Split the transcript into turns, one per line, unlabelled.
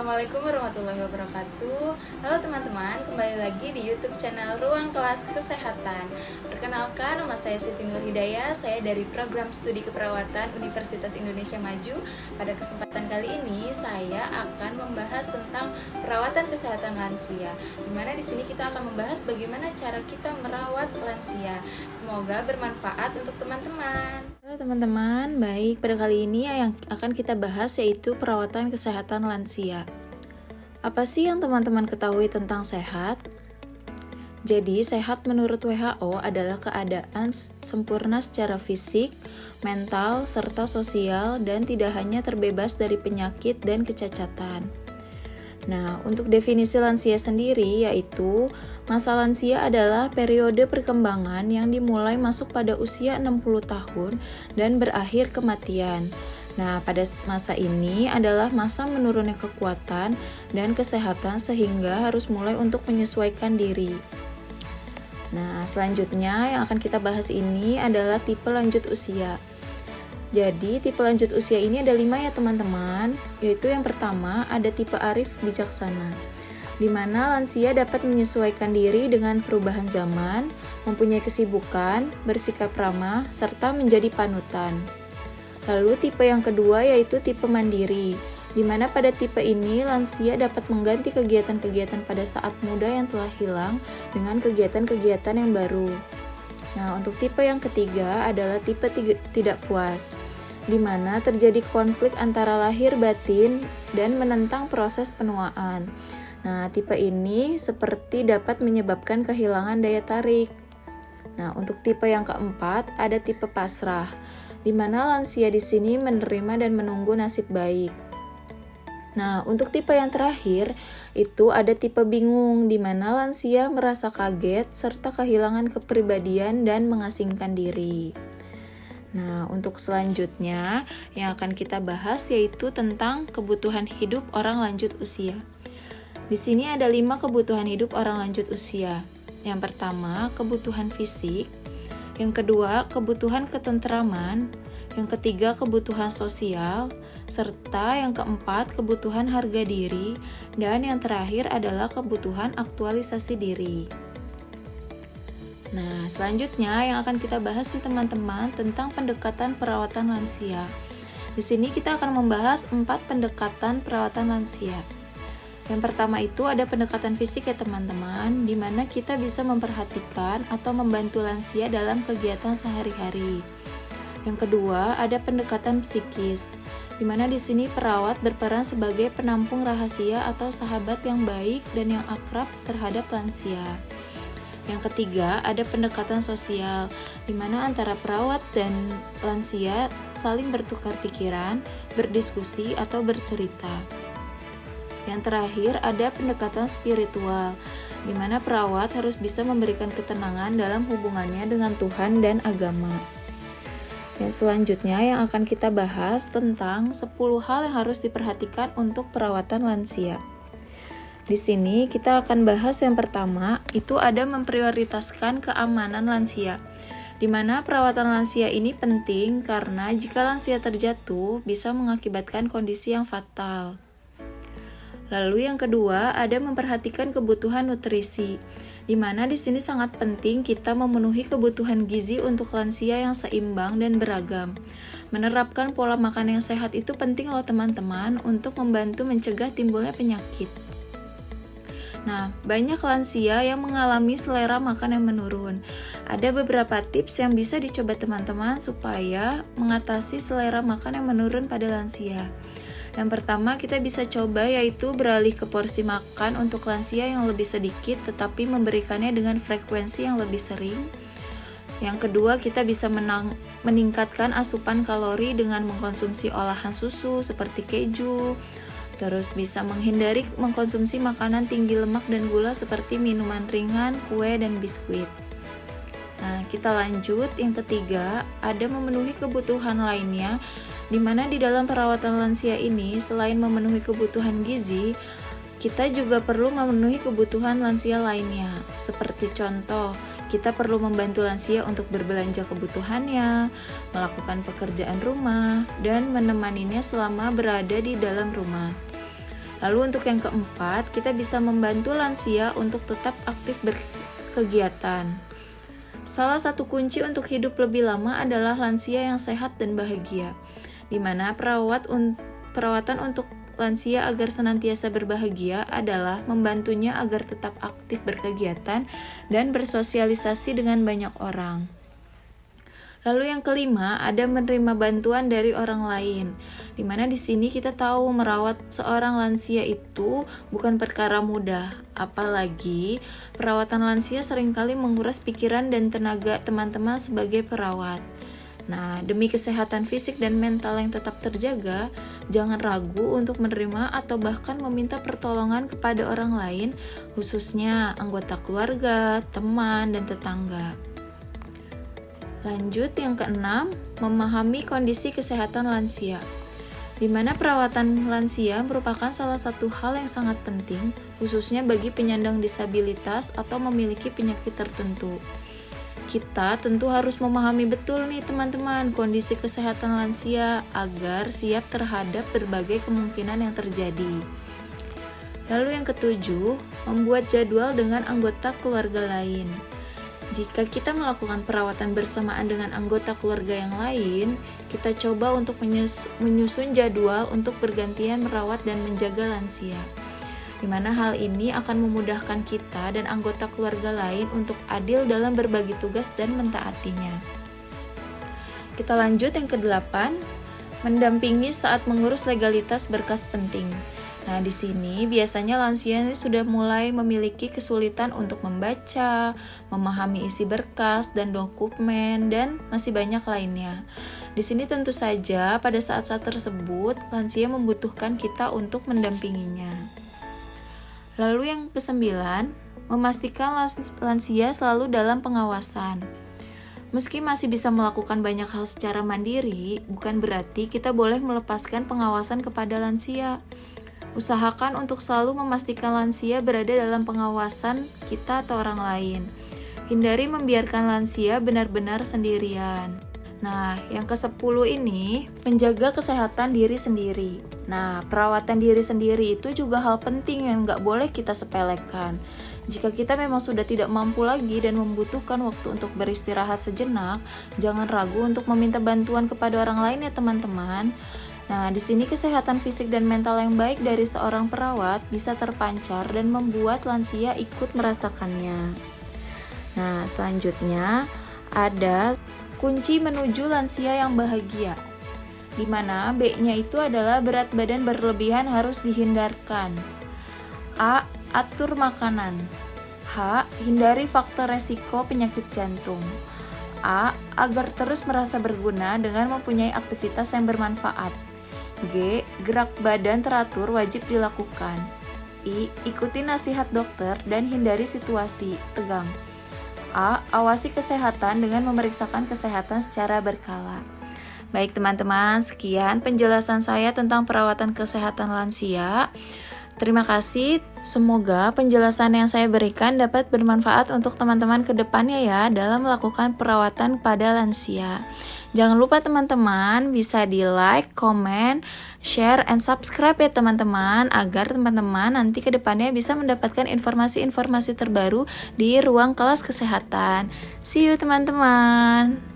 Assalamualaikum warahmatullahi wabarakatuh. Halo teman-teman, kembali lagi di YouTube channel Ruang Kelas Kesehatan. Perkenalkan, nama saya Siti Nur Hidayah. Saya dari Program Studi Keperawatan Universitas Indonesia Maju. Pada kesempatan kali ini, saya akan membahas tentang perawatan kesehatan lansia. Dimana di sini kita akan membahas bagaimana cara kita merawat lansia. Semoga bermanfaat untuk teman-teman. Halo teman-teman, baik, pada kali ini yang akan kita bahas yaitu perawatan kesehatan lansia. Apa sih yang teman-teman ketahui tentang sehat? Jadi, sehat menurut WHO adalah keadaan sempurna secara fisik, mental, serta sosial, dan tidak hanya terbebas dari penyakit dan kecacatan. Nah, untuk definisi lansia sendiri yaitu masa lansia adalah periode perkembangan yang dimulai masuk pada usia 60 tahun dan berakhir kematian. Nah, pada masa ini adalah masa menurunnya kekuatan dan kesehatan sehingga harus mulai untuk menyesuaikan diri. Nah, selanjutnya yang akan kita bahas ini adalah tipe lanjut usia. Jadi, tipe lanjut usia ini ada 5 ya teman-teman, yaitu yang pertama ada tipe arif bijaksana, di mana lansia dapat menyesuaikan diri dengan perubahan zaman, mempunyai kesibukan, bersikap ramah, serta menjadi panutan. Lalu tipe yang kedua yaitu tipe mandiri, di mana pada tipe ini lansia dapat mengganti kegiatan-kegiatan pada saat muda yang telah hilang dengan kegiatan-kegiatan yang baru. Nah, untuk tipe yang ketiga adalah tipe tidak puas, di mana terjadi konflik antara lahir batin dan menentang proses penuaan. Nah, tipe ini seperti dapat menyebabkan kehilangan daya tarik. Nah, untuk tipe yang keempat ada tipe pasrah, di mana lansia di sini menerima dan menunggu nasib baik. Nah, untuk tipe yang terakhir, itu ada tipe bingung, di mana lansia merasa kaget serta kehilangan kepribadian dan mengasingkan diri. Nah, untuk selanjutnya yang akan kita bahas yaitu tentang kebutuhan hidup orang lanjut usia. Di sini ada 5 kebutuhan hidup orang lanjut usia. Yang pertama, kebutuhan fisik. Yang kedua, kebutuhan ketentraman. Yang ketiga, kebutuhan sosial, serta yang keempat, kebutuhan harga diri, dan yang terakhir adalah kebutuhan aktualisasi diri. Nah, selanjutnya yang akan kita bahas nih teman-teman tentang pendekatan perawatan lansia. Di sini kita akan membahas 4 pendekatan perawatan lansia. Yang pertama itu ada pendekatan fisik ya teman-teman, di mana kita bisa memperhatikan atau membantu lansia dalam kegiatan sehari-hari. Yang kedua, ada pendekatan psikis, di mana di sini perawat berperan sebagai penampung rahasia atau sahabat yang baik dan yang akrab terhadap lansia. Yang ketiga, ada pendekatan sosial, di mana antara perawat dan lansia saling bertukar pikiran, berdiskusi, atau bercerita. Yang terakhir, ada pendekatan spiritual, di mana perawat harus bisa memberikan ketenangan dalam hubungannya dengan Tuhan dan agama. Yang selanjutnya yang akan kita bahas tentang 10 hal yang harus diperhatikan untuk perawatan lansia. Di sini kita akan bahas yang pertama, itu ada memprioritaskan keamanan lansia. Di mana perawatan lansia ini penting karena jika lansia terjatuh bisa mengakibatkan kondisi yang fatal. Lalu yang kedua, ada memperhatikan kebutuhan nutrisi, di mana di sini sangat penting kita memenuhi kebutuhan gizi untuk lansia yang seimbang dan beragam. Menerapkan pola makan yang sehat itu penting loh teman-teman untuk membantu mencegah timbulnya penyakit. Nah, banyak lansia yang mengalami selera makan yang menurun. Ada beberapa tips yang bisa dicoba teman-teman supaya mengatasi selera makan yang menurun pada lansia. Yang pertama kita bisa coba yaitu beralih ke porsi makan untuk lansia yang lebih sedikit tetapi memberikannya dengan frekuensi yang lebih sering. Yang kedua kita bisa meningkatkan asupan kalori dengan mengkonsumsi olahan susu seperti keju. Terus bisa menghindari mengkonsumsi makanan tinggi lemak dan gula seperti minuman ringan, kue, dan biskuit. Nah, kita lanjut. Yang ketiga, ada memenuhi kebutuhan lainnya, di mana di dalam perawatan lansia ini, selain memenuhi kebutuhan gizi, kita juga perlu memenuhi kebutuhan lansia lainnya. Seperti contoh, kita perlu membantu lansia untuk berbelanja kebutuhannya, melakukan pekerjaan rumah, dan menemaninya selama berada di dalam rumah. Lalu untuk yang keempat, kita bisa membantu lansia untuk tetap aktif berkegiatan. Salah satu kunci untuk hidup lebih lama adalah lansia yang sehat dan bahagia, di mana perawatan untuk lansia agar senantiasa berbahagia adalah membantunya agar tetap aktif berkegiatan dan bersosialisasi dengan banyak orang. Lalu yang kelima, ada menerima bantuan dari orang lain. Dimana di sini kita tahu merawat seorang lansia itu bukan perkara mudah. Apalagi perawatan lansia seringkali menguras pikiran dan tenaga teman-teman sebagai perawat. Nah, demi kesehatan fisik dan mental yang tetap terjaga, jangan ragu untuk menerima atau bahkan meminta pertolongan kepada orang lain, khususnya anggota keluarga, teman, dan tetangga. Lanjut yang keenam, memahami kondisi kesehatan lansia. Di mana perawatan lansia merupakan salah satu hal yang sangat penting, khususnya bagi penyandang disabilitas atau memiliki penyakit tertentu. Kita tentu harus memahami betul nih teman-teman kondisi kesehatan lansia agar siap terhadap berbagai kemungkinan yang terjadi. Lalu yang ketujuh, membuat jadwal dengan anggota keluarga lain. Jika kita melakukan perawatan bersamaan dengan anggota keluarga yang lain, kita coba untuk menyusun jadwal untuk bergantian merawat dan menjaga lansia. Di mana hal ini akan memudahkan kita dan anggota keluarga lain untuk adil dalam berbagi tugas dan mentaatinya. Kita lanjut yang kedelapan, mendampingi saat mengurus legalitas berkas penting. Nah, di sini biasanya lansia sudah mulai memiliki kesulitan untuk membaca, memahami isi berkas dan dokumen, dan masih banyak lainnya. Di sini tentu saja pada saat-saat tersebut, lansia membutuhkan kita untuk mendampinginya. Lalu yang kesembilan, memastikan lansia selalu dalam pengawasan. Meski masih bisa melakukan banyak hal secara mandiri, bukan berarti kita boleh melepaskan pengawasan kepada lansia. Usahakan untuk selalu memastikan lansia berada dalam pengawasan kita atau orang lain. Hindari membiarkan lansia benar-benar sendirian. Nah, yang ke-10 ini, menjaga kesehatan diri sendiri. Nah, perawatan diri sendiri itu juga hal penting yang nggak boleh kita sepelekan. Jika kita memang sudah tidak mampu lagi dan membutuhkan waktu untuk beristirahat sejenak, jangan ragu untuk meminta bantuan kepada orang lain ya teman-teman. Nah, di sini kesehatan fisik dan mental yang baik dari seorang perawat bisa terpancar dan membuat lansia ikut merasakannya. Nah, selanjutnya ada kunci menuju lansia yang bahagia, di mana B-nya itu adalah berat badan berlebihan harus dihindarkan. A. Atur makanan. H. Hindari faktor resiko penyakit jantung. A. Agar terus merasa berguna dengan mempunyai aktivitas yang bermanfaat. G. Gerak badan teratur wajib dilakukan. I. Ikuti nasihat dokter dan hindari situasi tegang. A. Awasi kesehatan dengan memeriksakan kesehatan secara berkala. Baik teman-teman, sekian penjelasan saya tentang perawatan kesehatan lansia. Terima kasih. Semoga penjelasan yang saya berikan dapat bermanfaat untuk teman-teman ke depannya ya dalam melakukan perawatan pada lansia. Jangan lupa teman-teman bisa di like, comment, share, and subscribe ya teman-teman agar teman-teman nanti ke depannya bisa mendapatkan informasi-informasi terbaru di ruang kelas kesehatan. See you teman-teman.